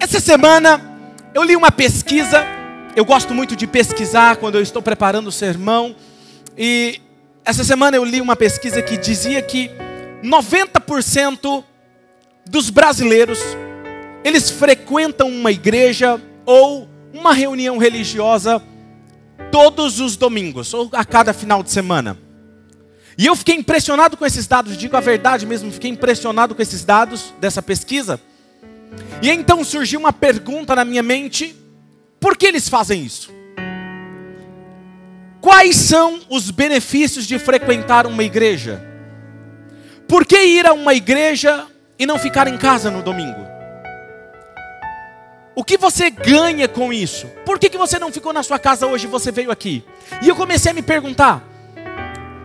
Essa semana eu li uma pesquisa. Eu gosto muito de pesquisar quando eu estou preparando o sermão. E essa semana eu li uma pesquisa que dizia que 90% dos brasileiros, eles frequentam uma igreja ou uma reunião religiosa todos os domingos, ou a cada final de semana. E eu fiquei impressionado com esses dados, digo a verdade mesmo, fiquei impressionado com esses dados dessa pesquisa. E então surgiu uma pergunta na minha mente: por que eles fazem isso? Quais são os benefícios de frequentar uma igreja? Por que ir a uma igreja e não ficar em casa no domingo? O que você ganha com isso? Por que você não ficou na sua casa hoje e você veio aqui? E eu comecei a me perguntar.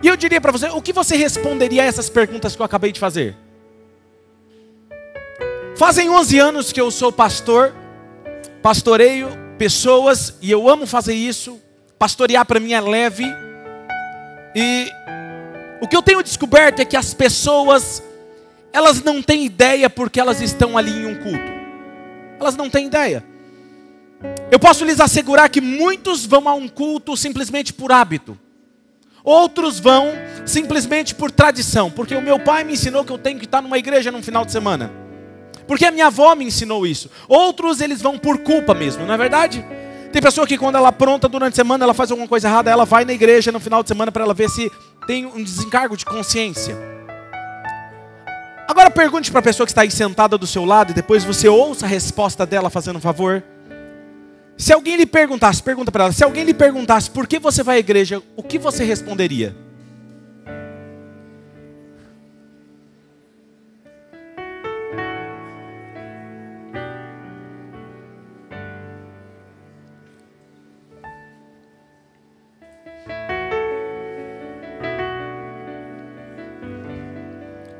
E eu diria para você, o que você responderia a essas perguntas que eu acabei de fazer? Fazem 11 anos que eu sou pastor, pastoreio pessoas e eu amo fazer isso. Pastorear para mim é leve. E o que eu tenho descoberto é que as pessoas, elas não têm ideia porque elas estão ali em um culto. Elas não têm ideia. Eu posso lhes assegurar que muitos vão a um culto simplesmente por hábito. Outros vão simplesmente por tradição. Porque o meu pai me ensinou que eu tenho que estar numa igreja num final de semana. Porque a minha avó me ensinou isso. Outros eles vão por culpa mesmo, não é verdade? Tem pessoa que quando ela apronta durante a semana, ela faz alguma coisa errada, ela vai na igreja no final de semana para ela ver se tem um desencargo de consciência. Agora pergunte para a pessoa que está aí sentada do seu lado e depois você ouça a resposta dela fazendo um favor. Se alguém lhe perguntasse, pergunta para ela, se alguém lhe perguntasse por que você vai à igreja, o que você responderia?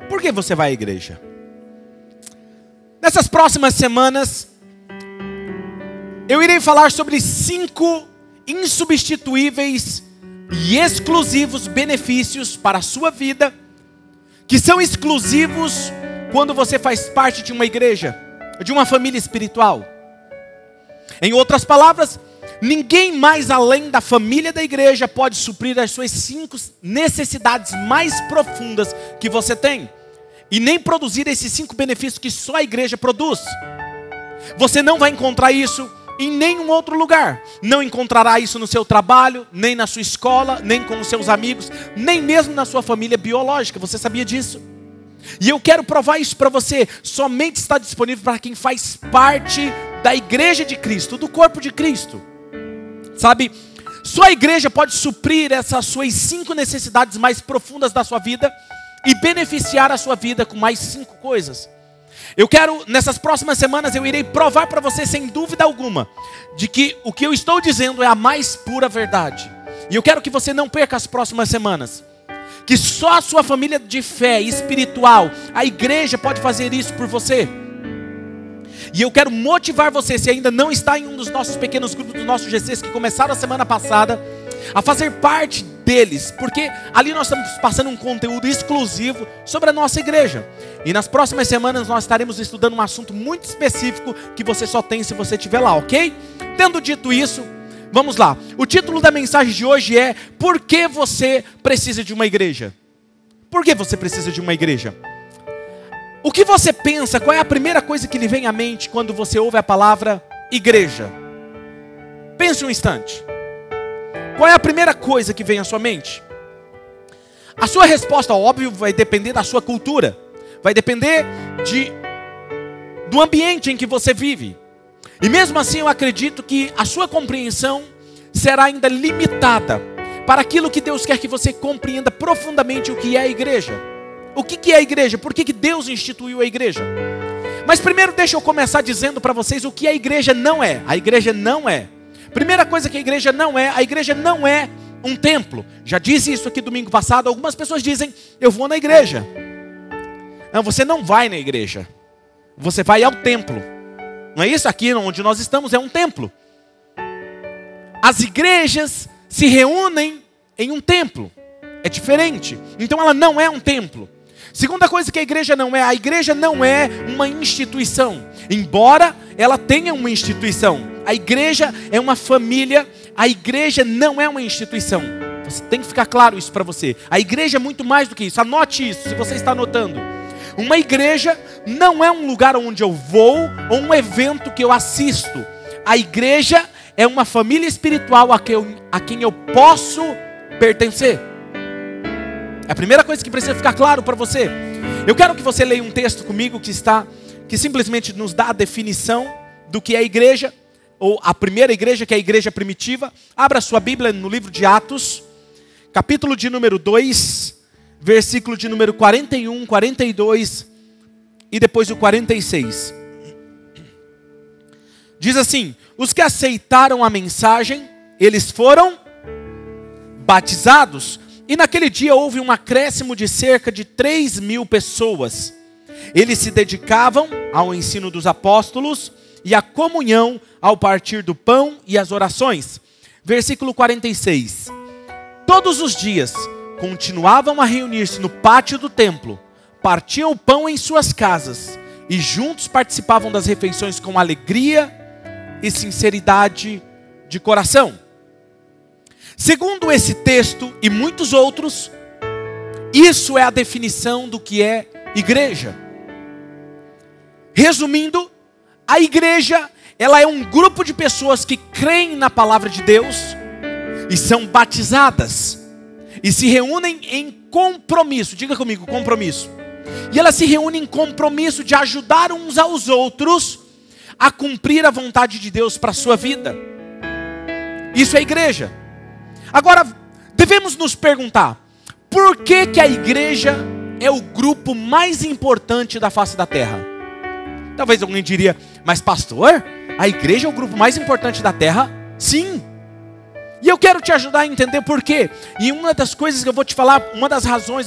Por que você vai à igreja? Nessas próximas semanas, eu irei falar sobre 5 insubstituíveis e exclusivos benefícios para a sua vida, que são exclusivos quando você faz parte de uma igreja, de uma família espiritual. Em outras palavras, ninguém mais além da família da igreja pode suprir as suas 5 necessidades mais profundas que você tem. E nem produzir esses 5 benefícios que só a igreja produz. Você não vai encontrar isso em nenhum outro lugar. Não encontrará isso no seu trabalho, nem na sua escola, nem com os seus amigos, nem mesmo na sua família biológica. Você sabia disso? E eu quero provar isso para você. Somente está disponível para quem faz parte da igreja de Cristo, do corpo de Cristo. Sabe? Só a igreja pode suprir essas suas 5 necessidades mais profundas da sua vida e beneficiar a sua vida com mais 5 coisas. Eu quero, nessas próximas semanas, eu irei provar para você, sem dúvida alguma, de que o que eu estou dizendo é a mais pura verdade. E eu quero que você não perca as próximas semanas. Que só a sua família de fé espiritual, a igreja, pode fazer isso por você. E eu quero motivar você, se ainda não está em um dos nossos pequenos grupos, dos nossos GCs que começaram a semana passada, a fazer parte deles, porque ali nós estamos passando um conteúdo exclusivo sobre a nossa igreja. E nas próximas semanas nós estaremos estudando um assunto muito específico que você só tem se você estiver lá, ok? Tendo dito isso, vamos lá. O título da mensagem de hoje é: por que você precisa de uma igreja? Por que você precisa de uma igreja? O que você pensa? Qual é a primeira coisa que lhe vem à mente quando você ouve a palavra igreja? Pense um instante. Qual é a primeira coisa que vem à sua mente? A sua resposta, óbvio, vai depender da sua cultura. Vai depender do ambiente em que você vive. E mesmo assim eu acredito que a sua compreensão será ainda limitada para aquilo que Deus quer que você compreenda profundamente o que é a igreja. O que é a igreja? Por que Deus instituiu a igreja? Mas primeiro deixa eu começar dizendo para vocês o que a igreja não é. A igreja não é. Primeira coisa que a igreja não é um templo. Já disse isso aqui domingo passado. Algumas pessoas dizem: eu vou na igreja. Não, você não vai na igreja. Você vai ao templo. Não é isso? Aqui onde nós estamos é um templo. As igrejas se reúnem em um templo. É diferente. Então ela não é um templo. Segunda coisa que a igreja não é uma instituição. Embora ela tenha uma instituição, a igreja é uma família, a igreja não é uma instituição. Você tem que ficar claro isso para você. A igreja é muito mais do que isso. Anote isso, se você está anotando. Uma igreja não é um lugar onde eu vou ou um evento que eu assisto. A igreja é uma família espiritual a quem eu posso pertencer. É a primeira coisa que precisa ficar claro para você. Eu quero que você leia um texto comigo que simplesmente nos dá a definição do que é a igreja, ou a primeira igreja, que é a igreja primitiva. Abra sua Bíblia no livro de Atos, capítulo de número 2, versículo de número 41, 42 e depois o 46. Diz assim: os que aceitaram a mensagem, eles foram batizados. E naquele dia houve um acréscimo de cerca de 3.000 pessoas. Eles se dedicavam ao ensino dos apóstolos e à comunhão, ao partir do pão e às orações. Versículo 46. Todos os dias continuavam a reunir-se no pátio do templo, partiam o pão em suas casas e juntos participavam das refeições com alegria e sinceridade de coração. Segundo esse texto e muitos outros, isso é a definição do que é igreja. Resumindo, a igreja, ela é um grupo de pessoas que creem na palavra de Deus e são batizadas e se reúnem em compromisso. Diga comigo, compromisso. E elas se reúnem em compromisso de ajudar uns aos outros a cumprir a vontade de Deus para a sua vida. Isso é igreja. Agora, devemos nos perguntar, por que que a igreja é o grupo mais importante da face da terra? Talvez alguém diria, mas pastor, a igreja é o grupo mais importante da terra? Sim. E eu quero te ajudar a entender por quê. E uma das coisas que eu vou te falar,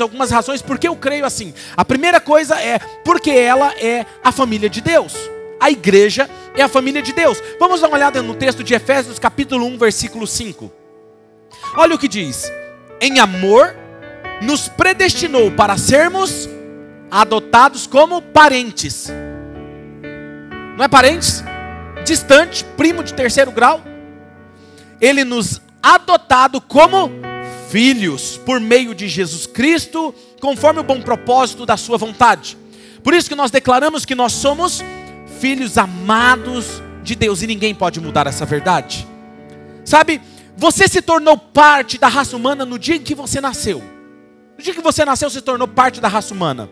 algumas razões por que eu creio assim. A primeira coisa é porque ela é a família de Deus. A igreja é a família de Deus. Vamos dar uma olhada no texto de Efésios capítulo 1, versículo 5. Olha o que diz: em amor nos predestinou para sermos adotados como parentes. Não é parentes? Distante, primo de terceiro grau. Ele nos adotado como filhos por meio de Jesus Cristo, conforme o bom propósito da sua vontade. Por isso que nós declaramos que nós somos filhos amados de Deus e ninguém pode mudar essa verdade. Sabe, você se tornou parte da raça humana no dia em que você nasceu. No dia que você nasceu, se tornou parte da raça humana.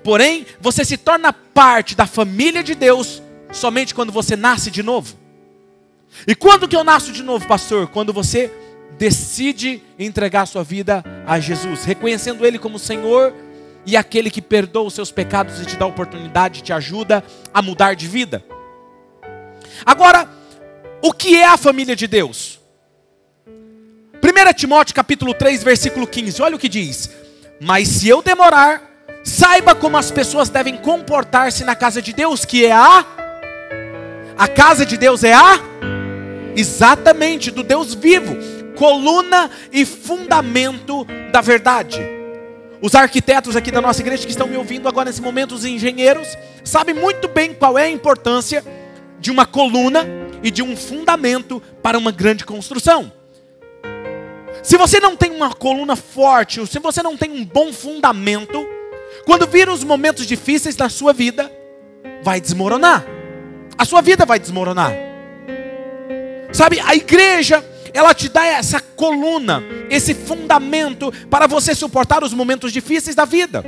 Porém, você se torna parte da família de Deus somente quando você nasce de novo. E quando que eu nasço de novo, pastor? Quando você decide entregar a sua vida a Jesus, reconhecendo Ele como Senhor e aquele que perdoa os seus pecados e te dá a oportunidade, te ajuda a mudar de vida. Agora, o que é a família de Deus? 1 Timóteo capítulo 3, versículo 15, olha o que diz: mas se eu demorar, saiba como as pessoas devem comportar-se na casa de Deus, que é a casa de Deus é exatamente do Deus vivo, coluna e fundamento da verdade. Os arquitetos aqui da nossa igreja que estão me ouvindo agora nesse momento, os engenheiros, sabem muito bem qual é a importância de uma coluna e de um fundamento para uma grande construção. Se você não tem uma coluna forte, ou se você não tem um bom fundamento, quando vir os momentos difíceis da sua vida, vai desmoronar. A sua vida vai desmoronar. Sabe, a igreja, ela te dá essa coluna, esse fundamento para você suportar os momentos difíceis da vida.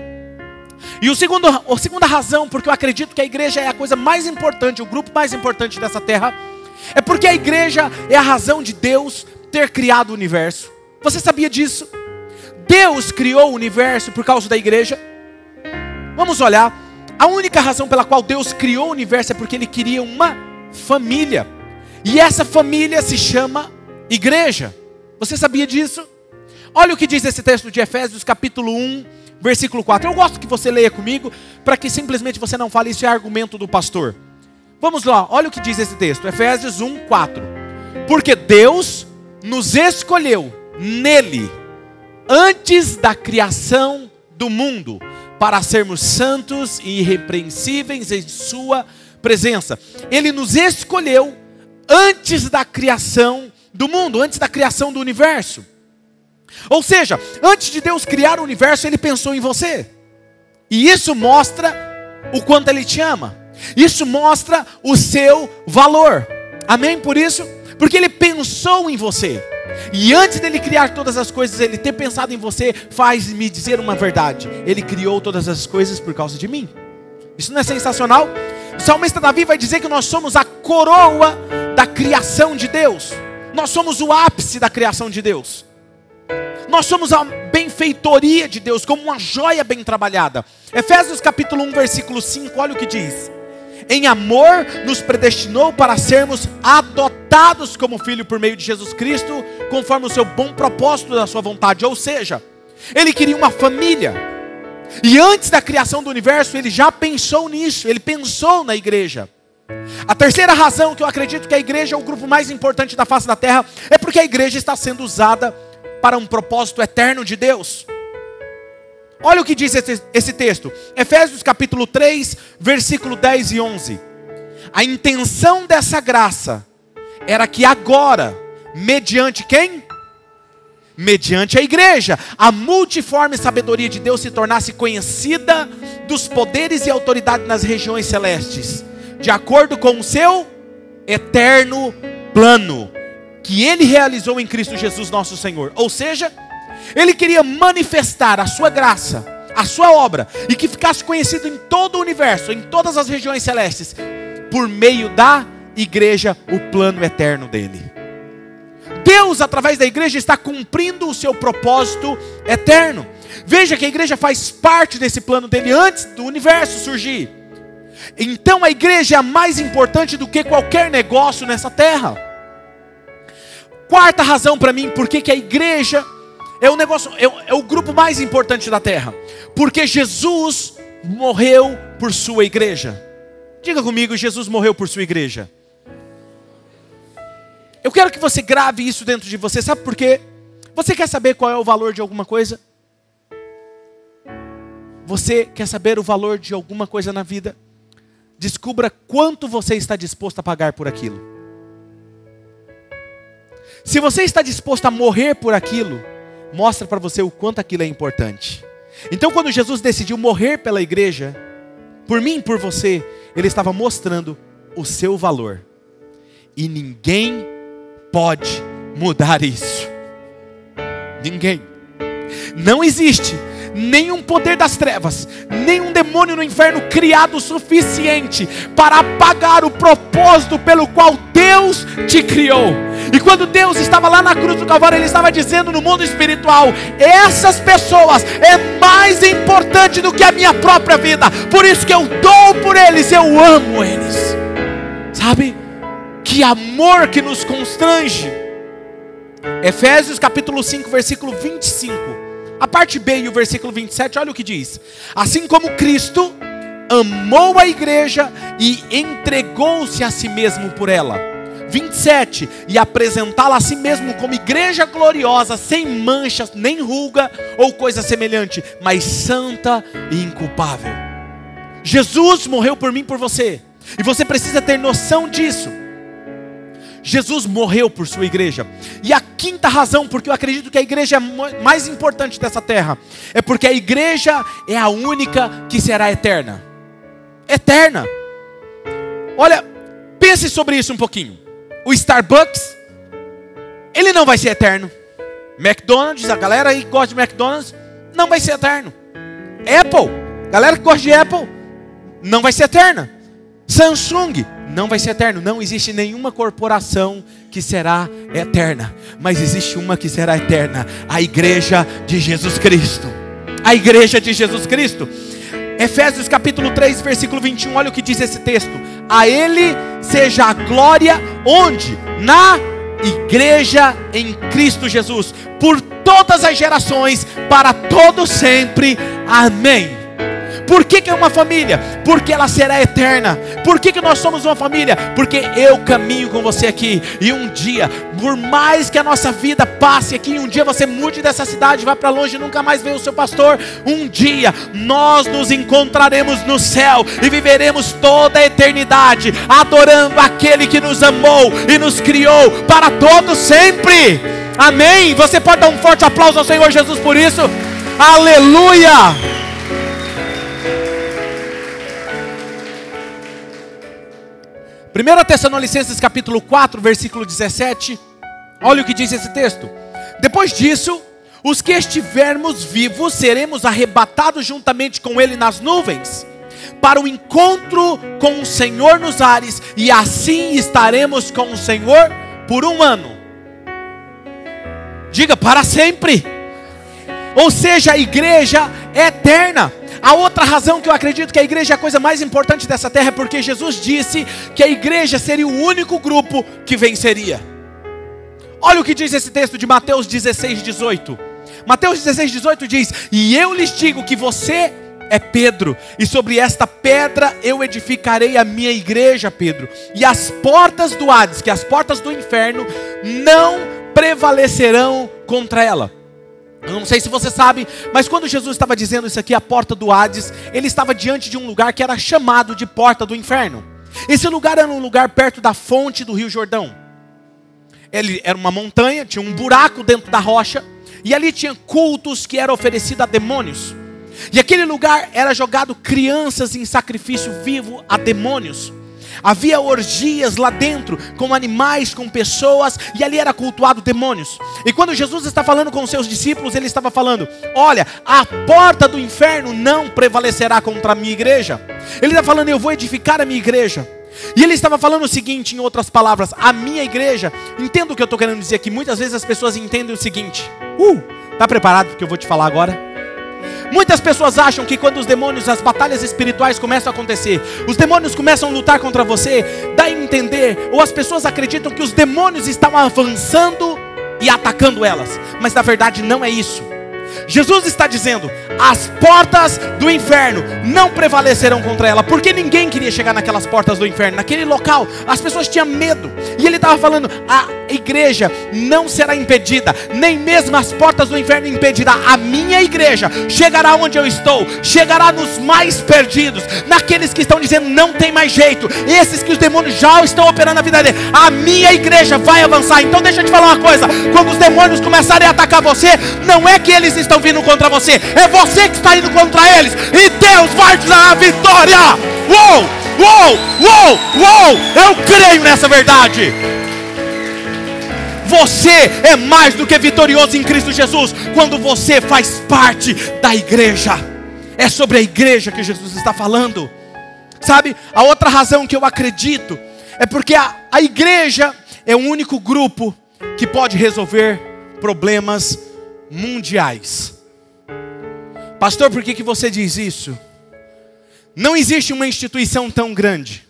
E a segunda razão, porque eu acredito que a igreja é a coisa mais importante, o grupo mais importante dessa terra, é porque a igreja é a razão de Deus ter criado o universo. Você sabia disso? Deus criou o universo por causa da igreja. Vamos olhar. A única razão pela qual Deus criou o universo é porque Ele queria uma família. E essa família se chama igreja. Você sabia disso? Olha o que diz esse texto de Efésios capítulo 1, versículo 4. Eu gosto que você leia comigo, para que simplesmente você não fale isso é argumento do pastor. Vamos lá, olha o que diz esse texto. Efésios 1, 4. Porque Deus nos escolheu nele, antes da criação do mundo, para sermos santos e irrepreensíveis em sua presença. Ele nos escolheu antes da criação do mundo, antes da criação do universo. Ou seja, antes de Deus criar o universo, Ele pensou em você. E isso mostra o quanto Ele te ama. Isso mostra o seu valor. Amém por isso? Porque Ele pensou em você. E antes dele criar todas as coisas, Ele ter pensado em você, faz-me dizer uma verdade: Ele criou todas as coisas por causa de mim. Isso não é sensacional? O salmista Davi vai dizer que nós somos a coroa da criação de Deus. Nós somos o ápice da criação de Deus. Nós somos a benfeitoria de Deus, como uma joia bem trabalhada. Efésios capítulo 1, versículo 5, olha o que diz: em amor nos predestinou para sermos adotados como filho por meio de Jesus Cristo, conforme o seu bom propósito da sua vontade. Ou seja, Ele queria uma família. E antes da criação do universo, Ele já pensou nisso. Ele pensou na igreja. A terceira razão que eu acredito que a igreja é o grupo mais importante da face da terra é porque a igreja está sendo usada para um propósito eterno de Deus. Olha o que diz esse texto. Efésios capítulo 3, versículo 10 e 11. A intenção dessa graça era que agora, mediante quem? Mediante a igreja, a multiforme sabedoria de Deus se tornasse conhecida dos poderes e autoridades nas regiões celestes, de acordo com o seu eterno plano, que Ele realizou em Cristo Jesus nosso Senhor. Ou seja, Ele queria manifestar a sua graça, a sua obra, e que ficasse conhecido em todo o universo, em todas as regiões celestes, por meio da igreja, o plano eterno dele. Deus, através da igreja, está cumprindo o seu propósito eterno. Veja que a igreja faz parte desse plano dele antes do universo surgir. Então a igreja é mais importante do que qualquer negócio nessa terra. Quarta razão para mim, por que a igreja é o grupo mais importante da terra. Porque Jesus morreu por sua igreja. Diga comigo: Jesus morreu por sua igreja. Eu quero que você grave isso dentro de você. Sabe por quê? Você quer saber qual é o valor de alguma coisa? Você quer saber o valor de alguma coisa na vida? Descubra quanto você está disposto a pagar por aquilo. Se você está disposto a morrer por aquilo, mostra para você o quanto aquilo é importante. Então, quando Jesus decidiu morrer pela igreja, por mim e por você, Ele estava mostrando o seu valor. E ninguém pode mudar isso. Ninguém. Não existe nenhum poder das trevas, nenhum demônio no inferno criado o suficiente para apagar o propósito pelo qual Deus te criou. E quando Deus estava lá na cruz do Calvário, Ele estava dizendo no mundo espiritual: essas pessoas é mais importante do que a minha própria vida, por isso que eu dou por eles, eu amo eles. Sabe? Que amor que nos constrange. Efésios capítulo 5, versículo 25. A parte B e o versículo 27, olha o que diz: assim como Cristo amou a igreja e entregou-se a si mesmo por ela. 27, e apresentá-la a si mesmo como igreja gloriosa, sem manchas, nem ruga ou coisa semelhante, mas santa e inculpável. Jesus morreu por mim e por você, e você precisa ter noção disso. Jesus morreu por sua igreja. E a quinta razão, porque eu acredito que a igreja é mais importante dessa terra, é porque a igreja é a única que será eterna. Eterna. Olha, pense sobre isso um pouquinho. O Starbucks, ele não vai ser eterno. McDonald's, a galera aí que gosta de McDonald's, não vai ser eterno. Apple, galera que gosta de Apple, não vai ser eterna. Samsung, não vai ser eterno. Não existe nenhuma corporação que será eterna, mas existe uma que será eterna: a igreja de Jesus Cristo. A igreja de Jesus Cristo. Efésios capítulo 3, versículo 21, olha o que diz esse texto: a Ele seja a glória, onde? Na igreja em Cristo Jesus, por todas as gerações, para todo sempre. Amém. Por que é uma família? Porque ela será eterna. Por que nós somos uma família? Porque eu caminho com você aqui. E um dia, por mais que a nossa vida passe aqui, um dia você mude dessa cidade, vá para longe e nunca mais vê o seu pastor. Um dia nós nos encontraremos no céu e viveremos toda a eternidade adorando aquele que nos amou e nos criou para todos sempre. Amém? Você pode dar um forte aplauso ao Senhor Jesus por isso? Aleluia! 1 Tessalonicenses capítulo 4, versículo 17. Olha o que diz esse texto. Depois disso, os que estivermos vivos seremos arrebatados juntamente com ele nas nuvens, para o encontro com o Senhor nos ares, e assim estaremos com o Senhor por um ano. Diga, para sempre. Ou seja, a igreja é eterna. A outra razão que eu acredito que a igreja é a coisa mais importante dessa terra é porque Jesus disse que a igreja seria o único grupo que venceria. Olha o que diz esse texto de Mateus 16, 18. Mateus 16, 18 diz: e eu lhes digo que você é Pedro, e sobre esta pedra eu edificarei a minha igreja, Pedro, e as portas do Hades, que as portas do inferno, não prevalecerão contra ela. Eu não sei se você sabe, mas quando Jesus estava dizendo isso aqui, a porta do Hades, ele estava diante de um lugar que era chamado de porta do inferno. Esse lugar era um lugar perto da fonte do Rio Jordão. Ele era uma montanha, tinha um buraco dentro da rocha, e ali tinha cultos que eram oferecidos a demônios. E aquele lugar era jogado crianças em sacrifício vivo a demônios. Havia orgias lá dentro, com animais, com pessoas, e ali era cultuado demônios. E quando Jesus está falando com os seus discípulos, ele estava falando: olha, a porta do inferno não prevalecerá contra a minha igreja. Ele está falando: eu vou edificar a minha igreja. E ele estava falando o seguinte, em outras palavras: a minha igreja, entenda o que eu estou querendo dizer aqui. Muitas vezes as pessoas entendem o seguinte: está preparado porque eu vou te falar agora? Muitas pessoas acham que quando os demônios, as batalhas espirituais começam a acontecer, os demônios começam a lutar contra você, dá a entender, ou as pessoas acreditam que os demônios estão avançando e atacando elas. Mas na verdade não é isso. Jesus está dizendo: as portas do inferno não prevalecerão contra ela. Porque ninguém queria chegar naquelas portas do inferno. Naquele local as pessoas tinham medo. E ele estava falando: a igreja não será impedida, nem mesmo as portas do inferno impedirá. A minha igreja chegará onde eu estou, chegará nos mais perdidos, naqueles que estão dizendo não tem mais jeito, esses que os demônios já estão operando na vida dele. A minha igreja vai avançar. Então deixa eu te falar uma coisa: quando os demônios começarem a atacar você, não é que eles estão vindo contra você, é você que está indo contra eles, e Deus vai te dar a vitória. Uou, uou, uou, uou, eu creio nessa verdade. Você é mais do que vitorioso em Cristo Jesus quando você faz parte da igreja. É sobre a igreja que Jesus está falando. Sabe, a outra razão que eu acredito é porque a igreja é o único grupo que pode resolver problemas mundiais. Pastor, por que você diz isso? Não existe uma instituição tão grande,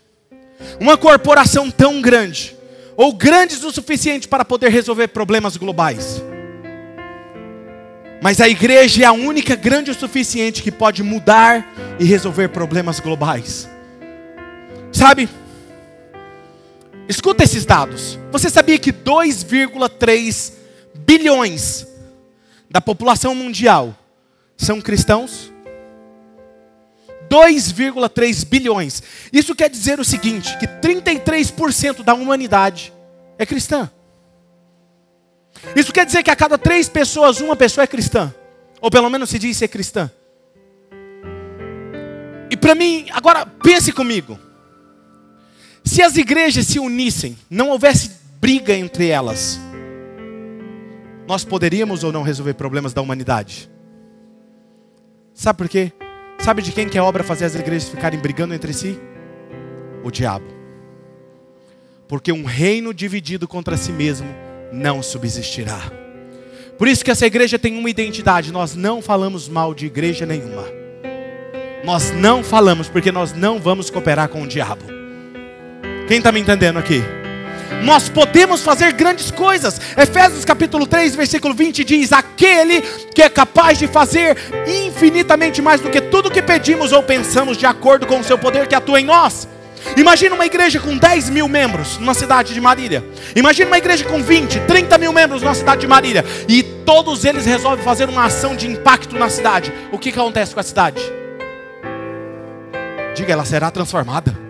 uma corporação tão grande, ou grandes o suficiente para poder resolver problemas globais. Mas a igreja é a única grande o suficiente que pode mudar e resolver problemas globais. Sabe? Escuta esses dados. Você sabia que 2,3 bilhões da população mundial são cristãos? 2,3 bilhões. Isso quer dizer o seguinte: que 33% da humanidade é cristã. Isso quer dizer que a cada 3 pessoas, uma pessoa é cristã. Ou pelo menos se diz ser cristã. E para mim, agora pense comigo. Se as igrejas se unissem, não houvesse briga entre elas, nós poderíamos ou não resolver problemas da humanidade? Sabe por quê? Sabe de quem que é obra fazer as igrejas ficarem brigando entre si? O diabo. Porque um reino dividido contra si mesmo não subsistirá. Por isso que essa igreja tem uma identidade: nós não falamos mal de igreja nenhuma. Nós não falamos, porque nós não vamos cooperar com o diabo. Quem está me entendendo aqui? Nós podemos fazer grandes coisas. Efésios capítulo 3, versículo 20 diz: aquele que é capaz de fazer infinitamente mais do que tudo que que pedimos ou pensamos de acordo com o seu poder que atua em nós. Imagina uma igreja com 10 mil membros numa cidade de Marília. Imagina uma igreja com 20, 30 mil membros numa cidade de Marília. E todos eles resolvem fazer uma ação de impacto na cidade. O que acontece com a cidade? Diga, ela será transformada.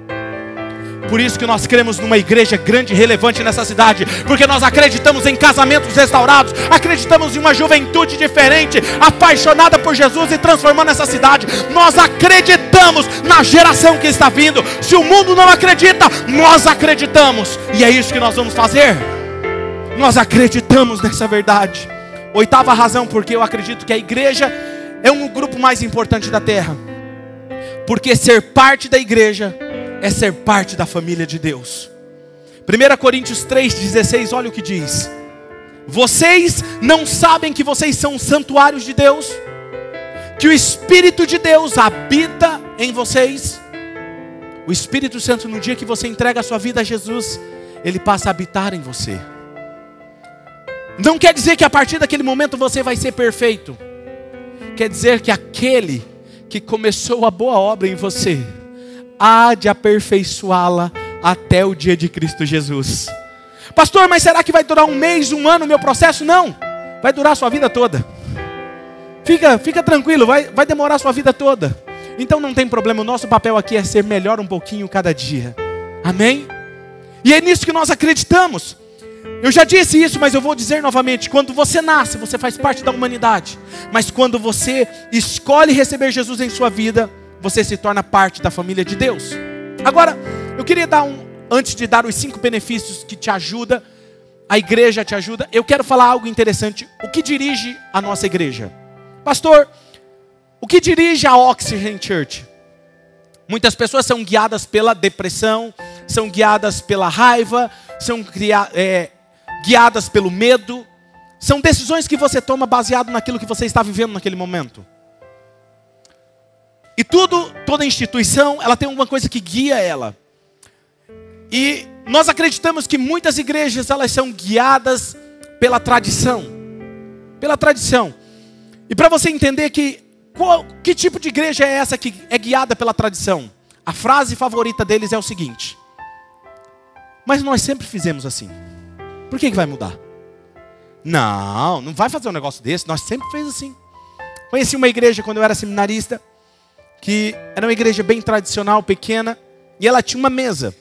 Por isso que nós cremos numa igreja grande e relevante nessa cidade. Porque nós acreditamos em casamentos restaurados. Acreditamos em uma juventude diferente, apaixonada por Jesus e transformando essa cidade. Nós acreditamos na geração que está vindo. Se o mundo não acredita, nós acreditamos. E é isso que nós vamos fazer. Nós acreditamos nessa verdade. 8ª razão porque eu acredito que a igreja é um grupo mais importante da terra. Porque ser parte da igreja é ser parte da família de Deus. 1 Coríntios 3,16, olha o que diz: vocês não sabem que vocês são santuários de Deus? Que o Espírito de Deus habita em vocês? O Espírito Santo, no dia que você entrega a sua vida a Jesus, ele passa a habitar em você. Não quer dizer que a partir daquele momento você vai ser perfeito. Quer dizer que aquele que começou a boa obra em você há de aperfeiçoá-la até o dia de Cristo Jesus. Pastor, mas será que vai durar um mês, um ano o meu processo? Não, vai durar a sua vida toda. Fica tranquilo, vai demorar a sua vida toda. Então não tem problema, o nosso papel aqui é ser melhor um pouquinho cada dia. Amém? E é nisso que nós acreditamos. Eu já disse isso, mas eu vou dizer novamente. Quando você nasce, você faz parte da humanidade. Mas quando você escolhe receber Jesus em sua vida, você se torna parte da família de Deus. Agora, eu queria antes de dar os 5 benefícios que te ajuda, a igreja te ajuda, eu quero falar algo interessante. O que dirige a nossa igreja? Pastor, o que dirige a Oxygen Church? Muitas pessoas são guiadas pela depressão, são guiadas pela raiva, são guiadas pelo medo. São decisões que você toma baseado naquilo que você está vivendo naquele momento. E toda instituição, ela tem uma coisa que guia ela. E nós acreditamos que muitas igrejas, elas são guiadas pela tradição. Pela tradição. E para você entender que tipo de igreja é essa que é guiada pela tradição? A frase favorita deles é o seguinte: mas nós sempre fizemos assim. Por que vai mudar? Não vai fazer um negócio desse, nós sempre fez assim. Conheci uma igreja quando eu era seminarista, que era uma igreja bem tradicional, pequena, e ela tinha uma mesa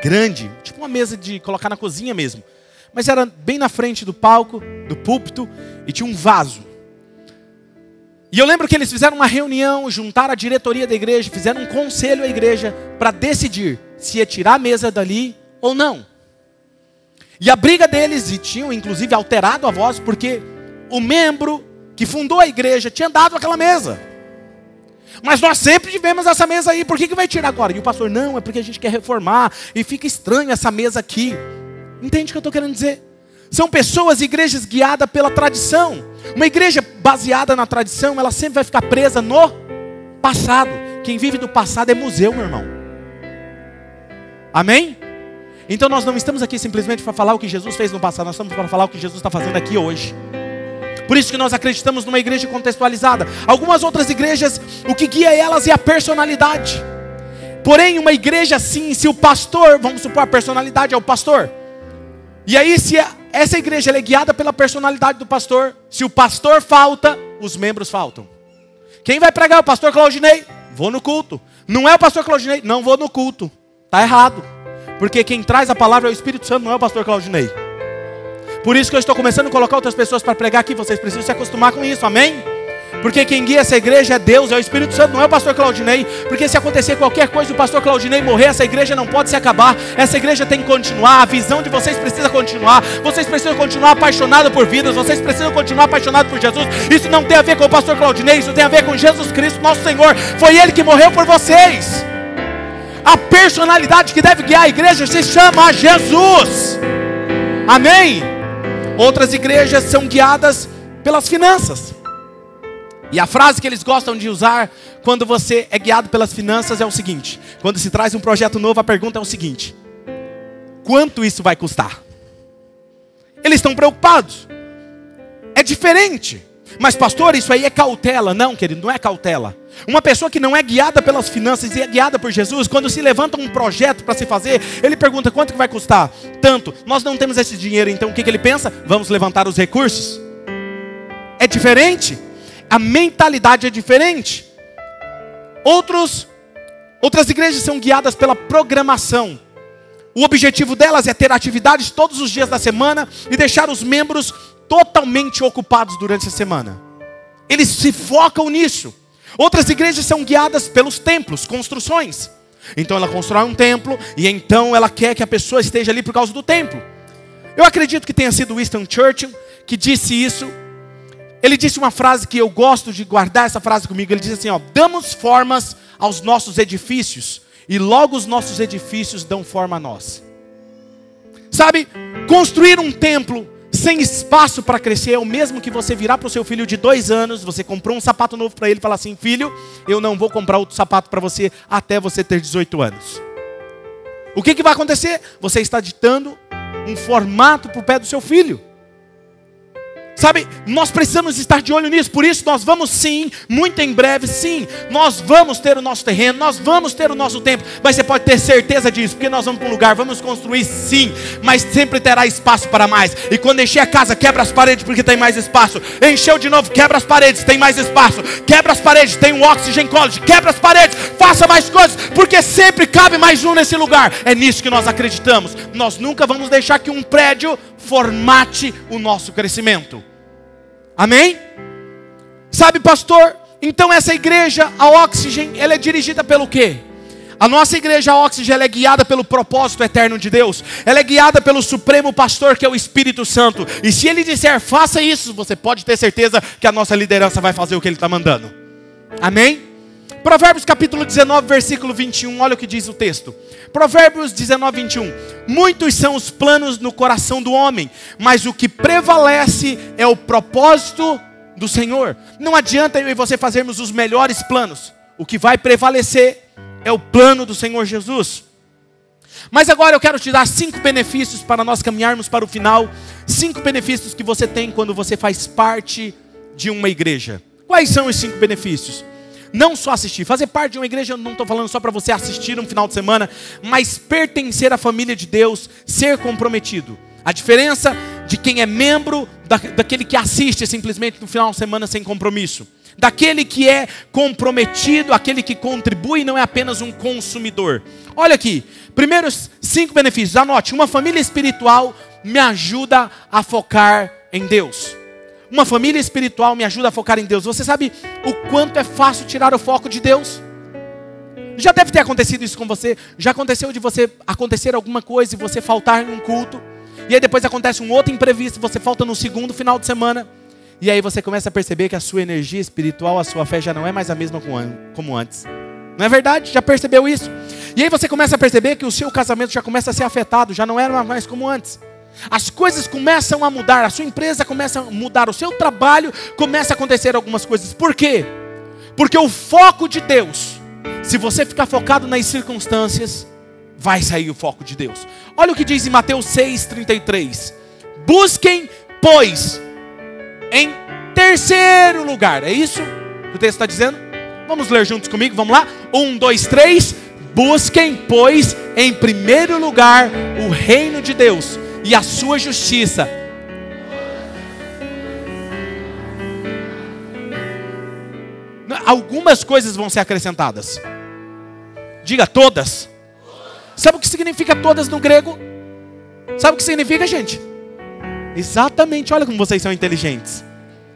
grande, tipo uma mesa de colocar na cozinha mesmo, mas era bem na frente do palco, do púlpito, e tinha um vaso. E eu lembro que eles fizeram uma reunião, juntaram a diretoria da igreja, fizeram um conselho à igreja para decidir se ia tirar a mesa dali ou não. E a briga deles, e tinham inclusive alterado a voz, porque o membro que fundou a igreja tinha dado aquela mesa. Mas nós sempre tivemos essa mesa aí, por que vai tirar agora? E o pastor, não, é porque a gente quer reformar, e fica estranho essa mesa aqui. Entende o que eu estou querendo dizer? São pessoas, igrejas guiadas pela tradição. Uma igreja baseada na tradição, ela sempre vai ficar presa no passado. Quem vive do passado é museu, meu irmão. Amém? Então nós não estamos aqui simplesmente para falar o que Jesus fez no passado, nós estamos para falar o que Jesus está fazendo aqui hoje. Por isso que nós acreditamos numa igreja contextualizada. Algumas outras igrejas, o que guia elas é a personalidade. Porém, uma igreja assim, se o pastor, vamos supor, a personalidade é o pastor. E aí, se essa igreja ela é guiada pela personalidade do pastor, se o pastor falta, os membros faltam. Quem vai pregar? O pastor Claudinei? Vou no culto. Não é o pastor Claudinei? Não vou no culto. Está errado. Porque quem traz a palavra é o Espírito Santo, não é o pastor Claudinei. Por isso que eu estou começando a colocar outras pessoas para pregar aqui. Vocês precisam se acostumar com isso, amém? Porque quem guia essa igreja é Deus, é o Espírito Santo, não é o pastor Claudinei. Porque se acontecer qualquer coisa e o pastor Claudinei morrer, essa igreja não pode se acabar. Essa igreja tem que continuar, a visão de vocês precisa continuar. Vocês precisam continuar apaixonados por vidas. Vocês precisam continuar apaixonados por Jesus. Isso não tem a ver com o pastor Claudinei, isso tem a ver com Jesus Cristo, nosso Senhor. Foi Ele que morreu por vocês. A personalidade que deve guiar a igreja se chama Jesus. Amém? Outras igrejas são guiadas pelas finanças. E a frase que eles gostam de usar quando você é guiado pelas finanças é o seguinte: quando se traz um projeto novo, a pergunta é o seguinte: quanto isso vai custar? Eles estão preocupados. É diferente. Mas pastor, isso aí é cautela. Não, querido, não é cautela. Uma pessoa que não é guiada pelas finanças e é guiada por Jesus, quando se levanta um projeto para se fazer, ele pergunta quanto que vai custar? Tanto. Nós não temos esse dinheiro, então o que ele pensa? Vamos levantar os recursos. É diferente. A mentalidade é diferente. Outras igrejas são guiadas pela programação. O objetivo delas é ter atividades todos os dias da semana e deixar os membros totalmente ocupados durante a semana. Eles se focam nisso. Outras igrejas são guiadas pelos templos, construções. Então ela constrói um templo e então ela quer que a pessoa esteja ali por causa do templo. Eu acredito que tenha sido Winston Churchill que disse isso. Ele disse uma frase que eu gosto de guardar essa frase comigo. Ele diz assim, damos formas aos nossos edifícios e logo os nossos edifícios dão forma a nós. Sabe, construir um templo sem espaço para crescer é o mesmo que você virar para o seu filho de 2 anos, você comprou um sapato novo para ele e falar assim, filho, eu não vou comprar outro sapato para você até você ter 18 anos. O que vai acontecer? Você está ditando um formato para o pé do seu filho. Sabe, nós precisamos estar de olho nisso. Por isso nós vamos sim, muito em breve sim, nós vamos ter o nosso terreno, nós vamos ter o nosso tempo. Mas você pode ter certeza disso, porque nós vamos para um lugar, vamos construir sim, mas sempre terá espaço para mais. E quando encher a casa, quebra as paredes porque tem mais espaço. Encheu de novo, quebra as paredes, tem mais espaço. Quebra as paredes, tem um Oxygen College. Quebra as paredes, faça mais coisas, porque sempre cabe mais um nesse lugar. É nisso que nós acreditamos. Nós nunca vamos deixar que um prédio formate o nosso crescimento. Amém? Sabe, pastor, então essa igreja, a Oxygen, ela é dirigida pelo quê? A nossa igreja, a Oxygen, ela é guiada pelo propósito eterno de Deus. Ela é guiada pelo supremo pastor, que é o Espírito Santo. E se ele disser, faça isso, você pode ter certeza que a nossa liderança vai fazer o que ele está mandando. Amém? Provérbios capítulo 19, versículo 21, olha o que diz o texto. Provérbios 19, 21. Muitos são os planos no coração do homem, mas o que prevalece é o propósito do Senhor. Não adianta eu e você fazermos os melhores planos. O que vai prevalecer é o plano do Senhor Jesus. Mas agora eu quero te dar 5 benefícios para nós caminharmos para o final. 5 benefícios que você tem quando você faz parte de uma igreja. Quais são os 5 benefícios? Não só assistir, fazer parte de uma igreja, eu não estou falando só para você assistir um final de semana, mas pertencer à família de Deus, ser comprometido. A diferença de quem é membro, daquele que assiste simplesmente no final de semana sem compromisso. Daquele que é comprometido, aquele que contribui e não é apenas um consumidor. Olha aqui, primeiros 5 benefícios, anote, uma família espiritual me ajuda a focar em Deus. Uma família espiritual me ajuda a focar em Deus. Você sabe o quanto é fácil tirar o foco de Deus? Já deve ter acontecido isso com você. Já aconteceu de você acontecer alguma coisa e você faltar em um culto. E aí depois acontece um outro imprevisto, você falta no segundo final de semana. E aí você começa a perceber que a sua energia espiritual, a sua fé já não é mais a mesma como antes. Não é verdade? Já percebeu isso? E aí você começa a perceber que o seu casamento já começa a ser afetado, já não era mais como antes. As coisas começam a mudar, a sua empresa começa a mudar, o seu trabalho começa a acontecer algumas coisas. Por quê? Porque o foco de Deus, se você ficar focado nas circunstâncias, vai sair o foco de Deus. Olha o que diz em Mateus 6,33. Busquem, pois, em terceiro lugar. É isso que o texto está dizendo? Vamos ler juntos comigo, vamos lá? 1, 2, 3. Busquem, pois, em primeiro lugar o reino de Deus e a sua justiça. Algumas coisas vão ser acrescentadas. Diga todas. Sabe o que significa todas no grego? Sabe o que significa, gente? Exatamente, olha como vocês são inteligentes.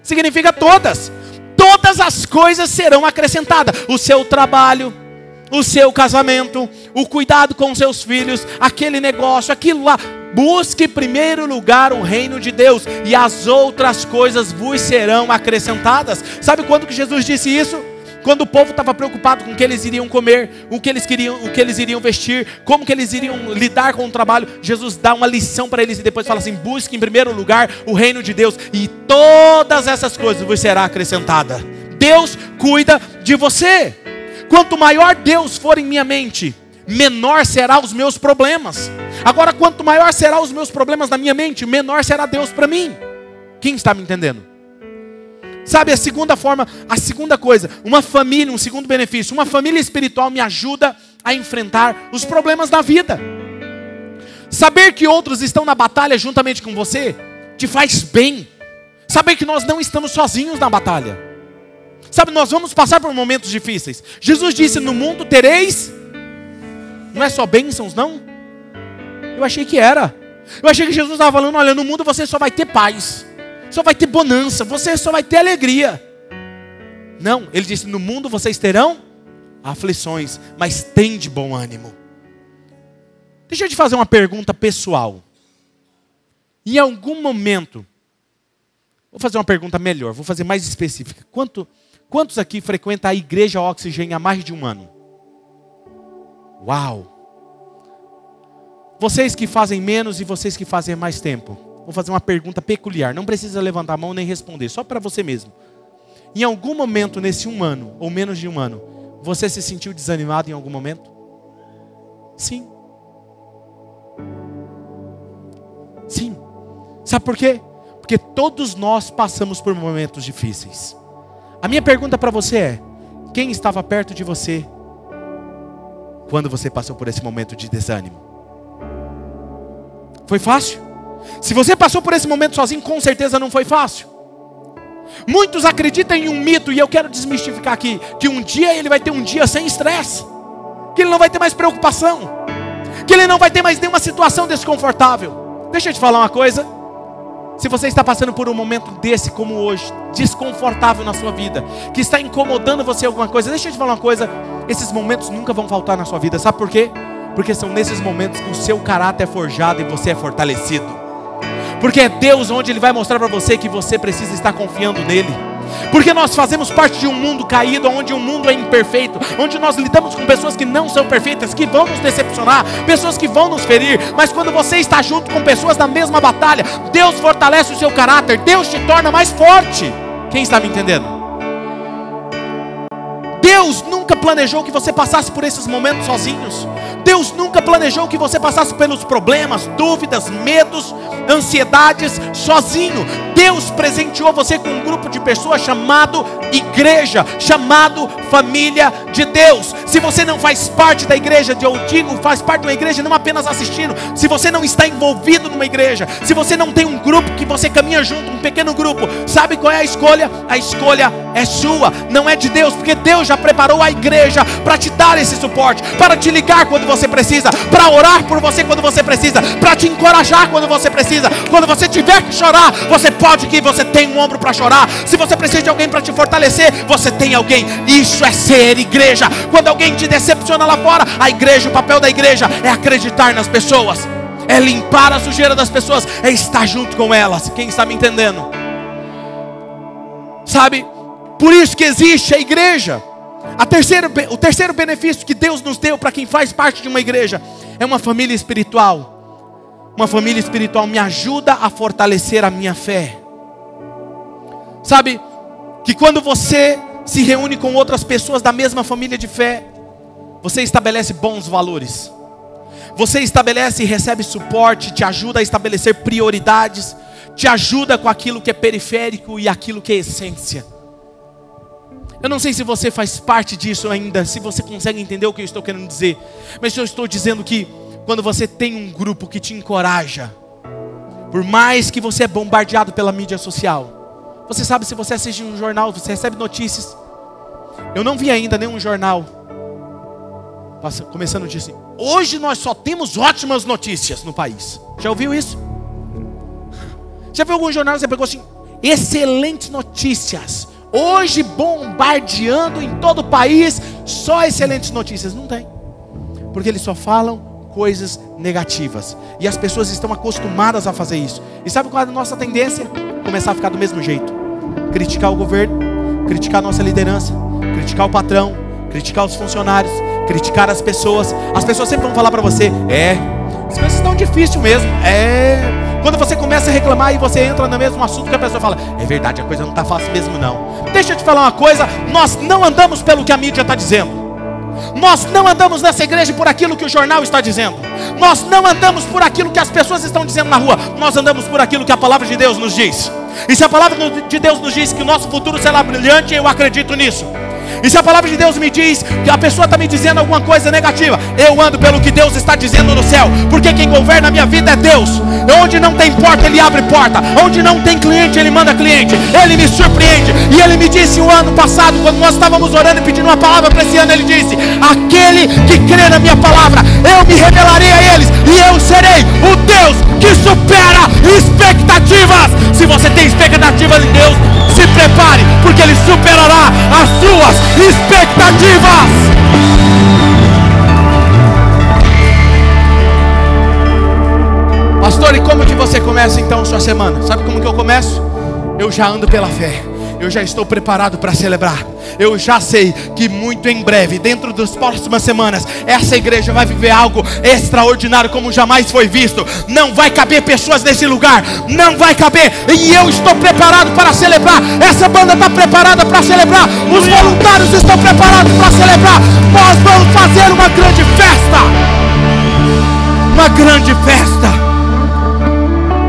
Significa todas. Todas as coisas serão acrescentadas. O seu trabalho, o seu casamento, o cuidado com seus filhos, aquele negócio, aquilo lá. Busque em primeiro lugar o reino de Deus e as outras coisas vos serão acrescentadas. Sabe quando que Jesus disse isso? Quando o povo estava preocupado com o que eles iriam comer, o que eles iriam vestir, como que eles iriam lidar com o trabalho. Jesus dá uma lição para eles e depois fala assim: busque em primeiro lugar o reino de Deus e todas essas coisas vos serão acrescentadas. Deus cuida de você. Quanto maior Deus for em minha mente, menor será os meus problemas. Agora, quanto maior será os meus problemas na minha mente, menor será Deus para mim. Quem está me entendendo? Sabe, a segunda coisa, uma família, um segundo benefício, uma família espiritual me ajuda a enfrentar os problemas da vida. Saber que outros estão na batalha juntamente com você, te faz bem. Saber que nós não estamos sozinhos na batalha. Sabe, nós vamos passar por momentos difíceis. Jesus disse, no mundo tereis, não é só bênçãos não? Eu achei que era. Eu achei que Jesus estava falando, olha, no mundo você só vai ter paz. Só vai ter bonança, você só vai ter alegria. Não, ele disse, no mundo vocês terão aflições, mas tem de bom ânimo. Deixa eu te fazer uma pergunta pessoal. Em algum momento, vou fazer uma pergunta melhor, vou fazer mais específica. Quantos aqui frequentam a igreja Oxigênio há mais de um ano? Uau! Vocês que fazem menos e vocês que fazem mais tempo. Vou fazer uma pergunta peculiar. Não precisa levantar a mão nem responder. Só para você mesmo. Em algum momento nesse um ano, ou menos de um ano, você se sentiu desanimado em algum momento? Sim. Sim. Sabe por quê? Porque todos nós passamos por momentos difíceis. A minha pergunta para você é, quem estava perto de você quando você passou por esse momento de desânimo? Foi fácil? Se você passou por esse momento sozinho, com certeza não foi fácil. Muitos acreditam em um mito, e eu quero desmistificar aqui, que um dia ele vai ter um dia sem estresse, que ele não vai ter mais preocupação, que ele não vai ter mais nenhuma situação desconfortável. Deixa eu te falar uma coisa. Se você está passando por um momento desse como hoje, desconfortável na sua vida, que está incomodando você alguma coisa, deixa eu te falar uma coisa, esses momentos nunca vão faltar na sua vida. Sabe por quê? Porque são nesses momentos que o seu caráter é forjado e você é fortalecido. Porque é Deus onde Ele vai mostrar para você que você precisa estar confiando nele. Porque nós fazemos parte de um mundo caído, onde o mundo é imperfeito, onde nós lidamos com pessoas que não são perfeitas, que vão nos decepcionar, pessoas que vão nos ferir. Mas quando você está junto com pessoas da mesma batalha, Deus fortalece o seu caráter, Deus te torna mais forte. Quem está me entendendo? Deus nunca planejou que você passasse por esses momentos sozinhos. Deus nunca planejou que você passasse pelos problemas, dúvidas, medos, ansiedades sozinho. Deus presenteou você com um grupo de pessoas chamado igreja, chamado família de Deus. Se você não faz parte da igreja, eu digo, faz parte de uma igreja não apenas assistindo. Se você não está envolvido numa igreja, se você não tem um grupo que você caminha junto, um pequeno grupo, sabe qual é a escolha? A escolha é sua, não é de Deus, porque Deus já preparou a igreja para te dar esse suporte, para te ligar quando você precisa, para orar por você quando você precisa, para te encorajar quando você precisa. Quando você tiver que chorar, você pode que você tem um ombro para chorar. Se você precisa de alguém para te fortalecer, você tem alguém. Isso é ser igreja. Quando alguém te decepciona lá fora, a igreja, o papel da igreja é acreditar nas pessoas, é limpar a sujeira das pessoas, é estar junto com elas. Quem está me entendendo? Sabe? Por isso que existe a igreja. O terceiro benefício que Deus nos deu para quem faz parte de uma igreja é uma família espiritual. Uma família espiritual me ajuda a fortalecer a minha fé. Sabe, que quando você se reúne com outras pessoas da mesma família de fé, você estabelece bons valores. Você estabelece e recebe suporte, te ajuda a estabelecer prioridades, te ajuda com aquilo que é periférico e aquilo que é essência. Eu não sei se você faz parte disso ainda, se você consegue entender o que eu estou querendo dizer, mas eu estou dizendo que quando você tem um grupo que te encoraja, por mais que você é bombardeado pela mídia social, você sabe, se você assiste um jornal, você recebe notícias. Eu não vi ainda nenhum jornal começando a dizer assim: hoje nós só temos ótimas notícias no país. Já ouviu isso? Já viu algum jornal que você pegou assim: excelentes notícias, hoje bombardeando em todo o país, só excelentes notícias? Não tem, porque eles só falam coisas negativas, e as pessoas estão acostumadas a fazer isso. E sabe qual é a nossa tendência? Começar a ficar do mesmo jeito: criticar o governo, criticar a nossa liderança, criticar o patrão, criticar os funcionários, criticar as pessoas. As pessoas sempre vão falar para você: as coisas estão difíceis mesmo. Quando você começa a reclamar e você entra no mesmo assunto, que a pessoa fala: é verdade, a coisa não está fácil mesmo não. Deixa eu te falar uma coisa: nós não andamos pelo que a mídia está dizendo. Nós não andamos nessa igreja por aquilo que o jornal está dizendo. Nós não andamos por aquilo que as pessoas estão dizendo na rua. Nós andamos por aquilo que a palavra de Deus nos diz. E se a palavra de Deus nos diz que o nosso futuro será brilhante, eu acredito nisso. E se a palavra de Deus me diz que a pessoa está me dizendo alguma coisa negativa, eu ando pelo que Deus está dizendo no céu, porque quem governa a minha vida é Deus. Onde não tem porta, Ele abre porta. Onde não tem cliente, Ele manda cliente. Ele me surpreende. E Ele me disse o ano passado, quando nós estávamos orando e pedindo uma palavra para esse ano, Ele disse: aquele que crê na minha palavra, eu me revelarei a eles, e eu serei o Deus que supera expectativas. Se você tem expectativas em Deus, se prepare, porque Ele superará as suas expectativas. Pastor, e como que você começa então sua semana? Sabe como que eu começo? Eu já ando pela fé. Eu já estou preparado para celebrar. Eu já sei que muito em breve, dentro das próximas semanas, essa igreja vai viver algo extraordinário como jamais foi visto. Não vai caber pessoas nesse lugar, não vai caber. E eu estou preparado para celebrar. Essa banda está preparada para celebrar. Os voluntários estão preparados para celebrar. Nós vamos fazer uma grande festa. Uma grande festa.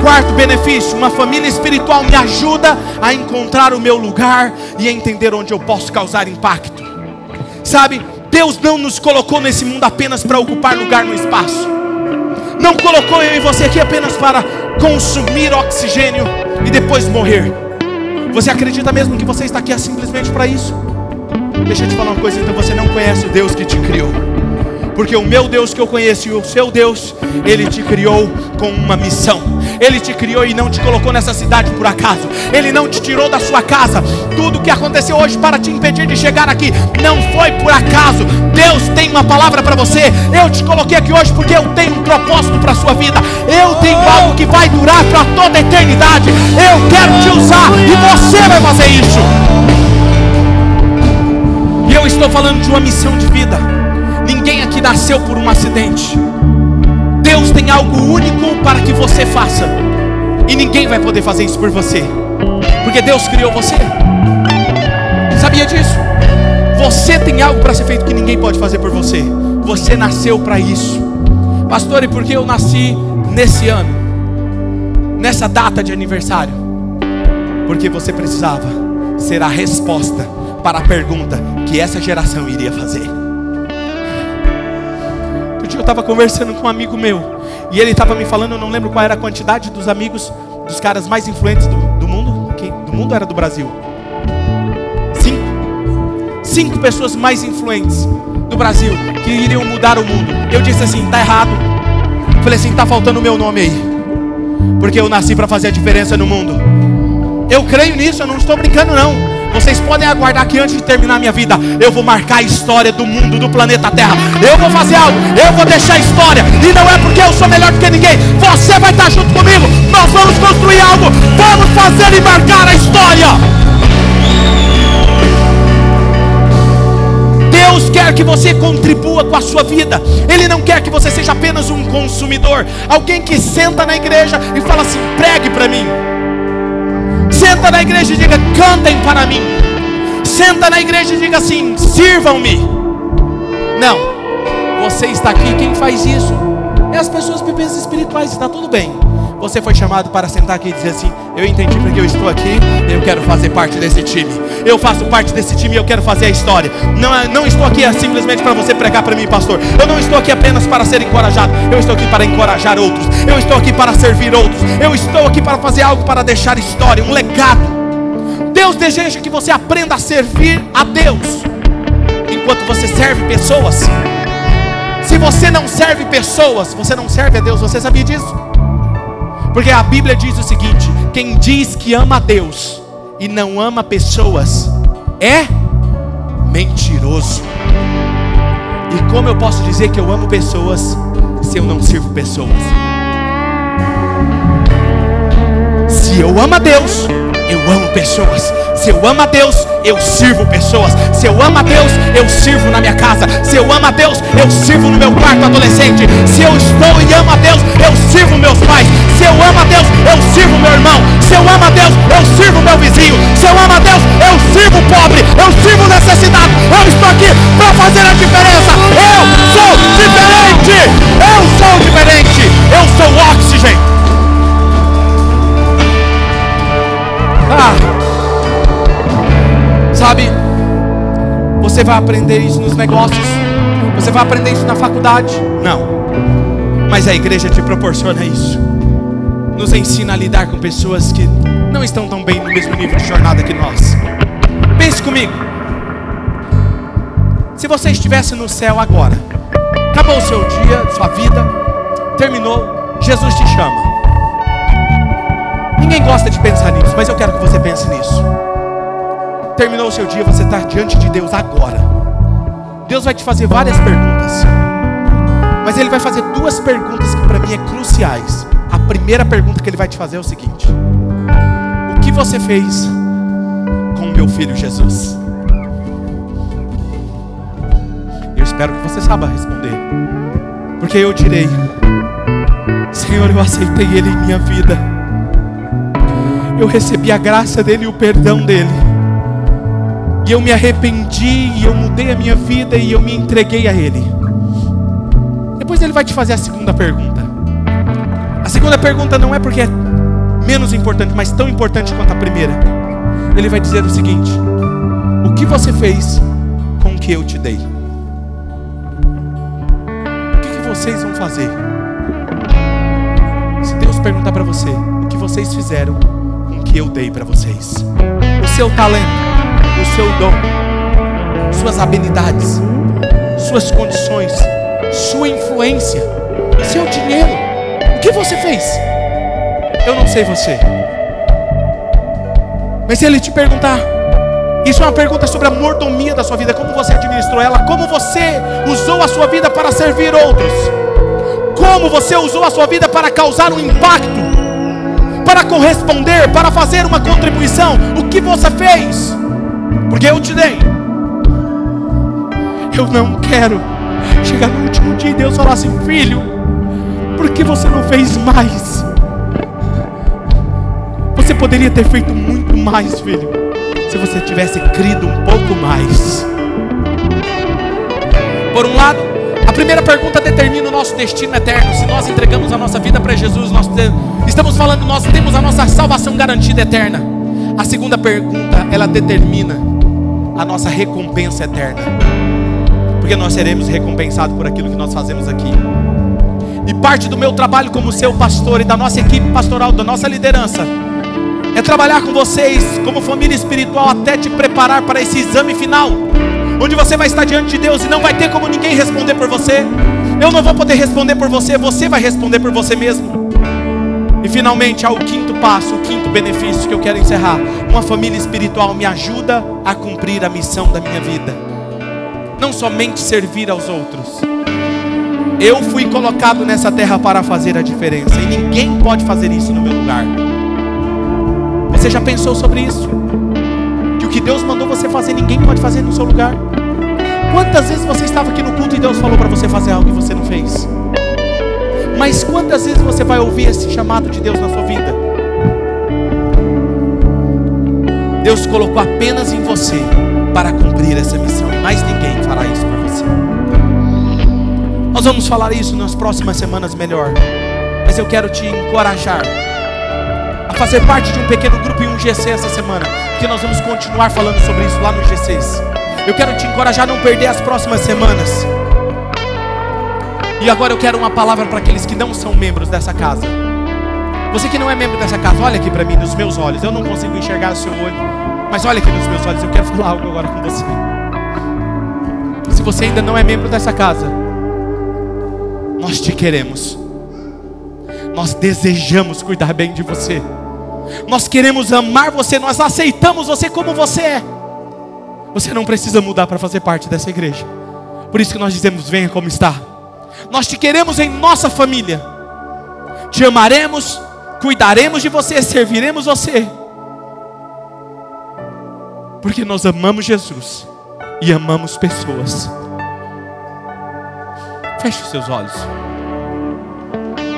Quarto benefício: uma família espiritual me ajuda a encontrar o meu lugar e a entender onde eu posso causar impacto. Sabe, Deus não nos colocou nesse mundo apenas para ocupar lugar no espaço. Não colocou eu e você aqui apenas para consumir oxigênio e depois morrer. Você acredita mesmo que você está aqui simplesmente para isso? Deixa eu te falar uma coisa, então você não conhece o Deus que te criou. Porque o meu Deus que eu conheço e o seu Deus, Ele te criou com uma missão. Ele te criou e não te colocou nessa cidade por acaso. Ele não te tirou da sua casa. Tudo que aconteceu hoje para te impedir de chegar aqui não foi por acaso. Deus tem uma palavra para você. Eu te coloquei aqui hoje porque eu tenho um propósito para a sua vida. Eu tenho algo que vai durar para toda a eternidade. Eu quero te usar e você vai fazer isso. E eu estou falando de uma missão de vida. Ninguém aqui nasceu por um acidente. Deus tem algo único para que você faça. E ninguém vai poder fazer isso por você. Porque Deus criou você. Sabia disso? Você tem algo para ser feito que ninguém pode fazer por você. Você nasceu para isso. Pastor, e por que eu nasci nesse ano? Nessa data de aniversário? Porque você precisava ser a resposta para a pergunta que essa geração iria fazer. Eu estava conversando com um amigo meu e ele estava me falando, eu não lembro qual era a quantidade dos amigos, dos caras mais influentes do mundo. Do mundo era do Brasil. 5 pessoas mais influentes do Brasil que iriam mudar o mundo. Eu disse assim: tá errado. Falei assim: tá faltando o meu nome aí, porque eu nasci para fazer a diferença no mundo. Eu creio nisso, eu não estou brincando não. Vocês podem aguardar que antes de terminar minha vida, eu vou marcar a história do mundo, do planeta Terra. Eu vou fazer algo, eu vou deixar a história. E não é porque eu sou melhor do que ninguém. Você vai estar junto comigo. Nós vamos construir algo. Vamos fazer e marcar a história. Deus quer que você contribua com a sua vida. Ele não quer que você seja apenas um consumidor. Alguém que senta na igreja e fala assim: pregue para mim. Senta na igreja e diga: cantem para mim. Senta na igreja e diga assim: sirvam-me. Não, você está aqui, quem faz isso é as pessoas bebês espirituais. Está tudo bem. Você foi chamado para sentar aqui e dizer assim: eu entendi porque eu estou aqui, eu quero fazer parte desse time. Eu faço parte desse time e eu quero fazer a história. Não estou aqui simplesmente para você pregar para mim, pastor. Eu não estou aqui apenas para ser encorajado. Eu estou aqui para encorajar outros. Eu estou aqui para servir outros. Eu estou aqui para fazer algo para deixar história, um legado. Deus deseja que você aprenda a servir a Deus enquanto você serve pessoas. Se você não serve pessoas, você não serve a Deus. Você sabia disso? Porque a Bíblia diz o seguinte: quem diz que ama a Deus e não ama pessoas é mentiroso. E como eu posso dizer que eu amo pessoas se eu não sirvo pessoas? Se eu amo a Deus, eu amo pessoas. Se eu amo a Deus, eu sirvo pessoas. Se eu amo a Deus, eu sirvo na minha casa. Se eu amo a Deus, eu sirvo no meu quarto adolescente. Se eu estou e amo a Deus, eu sirvo meus pais. Se eu amo a Deus, eu sirvo meu irmão. Se eu amo a Deus, eu sirvo meu vizinho. Se eu amo a Deus, eu sirvo o pobre. Eu sirvo o necessitado. Eu estou aqui para fazer a diferença. Eu sou diferente. Eu sou diferente. Eu sou oxigênio. vai aprender isso nos negócios, você vai aprender isso na faculdade. Não. Mas a igreja te proporciona isso. Nos ensina a lidar com pessoas que não estão tão bem no mesmo nível de jornada que nós. Pense comigo. Se você estivesse no céu agora, acabou o seu dia, sua vida, terminou, Jesus te chama. Ninguém gosta de pensar nisso, mas eu quero que você pense nisso. Terminou o seu dia, você está diante de Deus agora. Deus vai te fazer várias perguntas, mas Ele vai fazer duas perguntas que para mim é cruciais. A primeira pergunta que Ele vai te fazer é o seguinte: o que você fez com o meu filho Jesus? Eu espero que você saiba responder, porque eu direi: Senhor, eu aceitei Ele em minha vida, eu recebi a graça dEle e o perdão dEle, e eu me arrependi, e eu mudei a minha vida, e eu me entreguei a Ele. Depois Ele vai te fazer a segunda pergunta. A segunda pergunta não é porque é menos importante, mas tão importante quanto a primeira. Ele vai dizer o seguinte: o que você fez com o que eu te dei? O que vocês vão fazer? Se Deus perguntar para você, o que vocês fizeram com o que eu dei para vocês? O seu talento, o seu dom, suas habilidades, suas condições, sua influência, seu dinheiro, o que você fez? Eu não sei você, mas se Ele te perguntar, isso é uma pergunta sobre a mordomia da sua vida, como você administrou ela, como você usou a sua vida para servir outros, como você usou a sua vida para causar um impacto, para corresponder, para fazer uma contribuição. O que você fez? Porque eu te dei. Eu não quero chegar no último dia e Deus falar assim: filho, por que você não fez mais? Você poderia ter feito muito mais, filho, se você tivesse crido um pouco mais. Por um lado, a primeira pergunta determina o nosso destino eterno. Se nós entregamos a nossa vida para Jesus, estamos falando, nós temos a nossa salvação garantida eterna. A segunda pergunta, ela determina a nossa recompensa eterna, porque nós seremos recompensados por aquilo que nós fazemos aqui. E parte do meu trabalho como seu pastor e da nossa equipe pastoral, da nossa liderança, é trabalhar com vocês como família espiritual até te preparar para esse exame final, onde você vai estar diante de Deus e não vai ter como ninguém responder por você. Eu não vou poder responder por você, você vai responder por você mesmo. E finalmente, ao quinto passo, o quinto benefício que eu quero encerrar: uma família espiritual me ajuda a cumprir a missão da minha vida, não somente servir aos outros. Eu fui colocado nessa terra para fazer a diferença, e ninguém pode fazer isso no meu lugar. Você já pensou sobre isso? Que o que Deus mandou você fazer, ninguém pode fazer no seu lugar? Quantas vezes você estava aqui no culto e Deus falou para você fazer algo e você não fez? Mas quantas vezes você vai ouvir esse chamado de Deus na sua vida? Deus colocou apenas em você para cumprir essa missão, e mais ninguém fará isso por você. Nós vamos falar isso nas próximas semanas melhor, mas eu quero te encorajar a fazer parte de um pequeno grupo em um GC essa semana, porque nós vamos continuar falando sobre isso lá nos GCs. Eu quero te encorajar a não perder as próximas semanas. E agora eu quero uma palavra para aqueles que não são membros dessa casa. Você que não é membro dessa casa, olha aqui para mim nos meus olhos. Eu não consigo enxergar o seu olho, mas olha aqui nos meus olhos. Eu quero falar algo agora com você. Se você ainda não é membro dessa casa, nós te queremos. Nós desejamos cuidar bem de você. Nós queremos amar você. Nós aceitamos você como você é. Você não precisa mudar para fazer parte dessa igreja. Por isso que nós dizemos: venha como está. Nós te queremos em nossa família. Te amaremos, cuidaremos de você, serviremos você, porque nós amamos Jesus e amamos pessoas. Feche os seus olhos.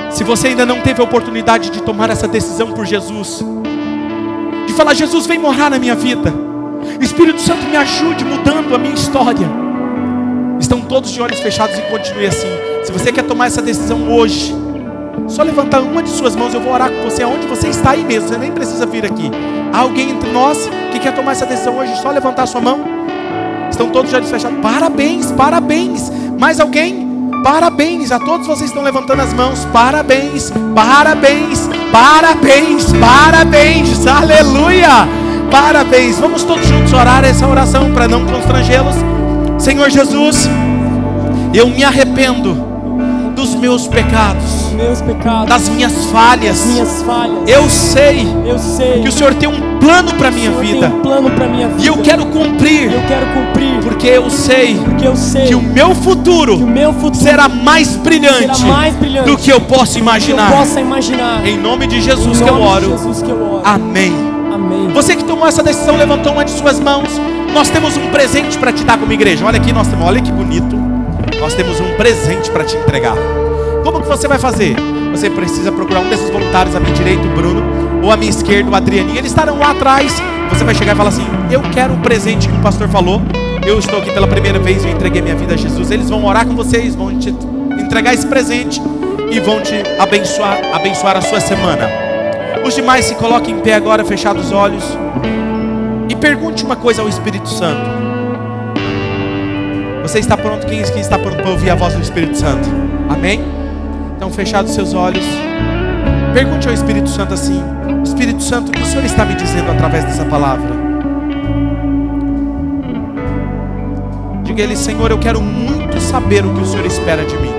Se você ainda não teve a oportunidade de tomar essa decisão por Jesus, de falar: Jesus, vem morar na minha vida, Espírito Santo, me ajude mudando a minha história. Estão todos de olhos fechados e continue assim. Se você quer tomar essa decisão hoje, só levantar uma de suas mãos. Eu vou orar com você aonde você está aí mesmo. Você nem precisa vir aqui. Há alguém entre nós que quer tomar essa decisão hoje? Só levantar a sua mão. Estão todos de olhos fechados. Parabéns, parabéns. Mais alguém? Parabéns a todos vocês que estão levantando as mãos. Parabéns, parabéns, parabéns, parabéns. Aleluia. Parabéns. Vamos todos juntos orar essa oração para não constrangê-los. Senhor Jesus, eu me arrependo dos meus pecados, das minhas falhas. Eu sei que o Senhor tem um plano para minha vida. E eu quero cumprir. Porque eu sei que o meu futuro será mais brilhante do que eu possa imaginar. Em nome de Jesus que eu oro. Amém. Você que tomou essa decisão, levantou uma de suas mãos. Nós temos um presente para te dar como igreja. Olha aqui, olha que bonito. Nós temos um presente para te entregar. Como que você vai fazer? Você precisa procurar um desses voluntários, à minha direita, o Bruno, ou à minha esquerda, o Adrianinho. Eles estarão lá atrás. Você vai chegar e falar assim: eu quero o presente que o pastor falou. Eu estou aqui pela primeira vez, eu entreguei minha vida a Jesus. Eles vão orar com vocês, vão te entregar esse presente e vão te abençoar a sua semana. Os demais se coloquem em pé agora, fechados os olhos, e pergunte uma coisa ao Espírito Santo. Você está pronto? Quem está pronto para ouvir a voz do Espírito Santo? Amém? Então, fechados seus olhos, pergunte ao Espírito Santo assim: Espírito Santo, o que o Senhor está me dizendo através dessa palavra? Diga a Ele: Senhor, eu quero muito saber o que o Senhor espera de mim.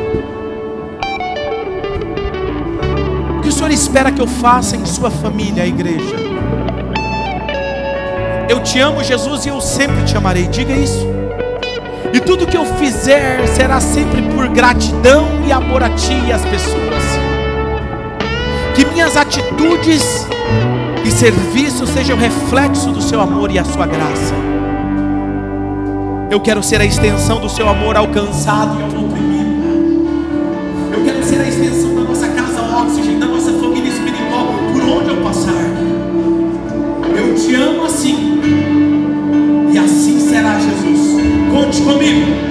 O que o Senhor espera que eu faça em sua família, a igreja. Eu te amo, Jesus, e eu sempre te amarei. Diga isso. E tudo que eu fizer será sempre por gratidão e amor a Ti e às pessoas. Que minhas atitudes e serviço sejam reflexo do Seu amor e a Sua graça. Eu quero ser a extensão do Seu amor alcançado e ao oprimido. Eu quero ser a extensão da nossa casa Oxygen, da nossa família espiritual, por onde eu passar. Eu te amo assim. E assim será, Jesus. Conte comigo.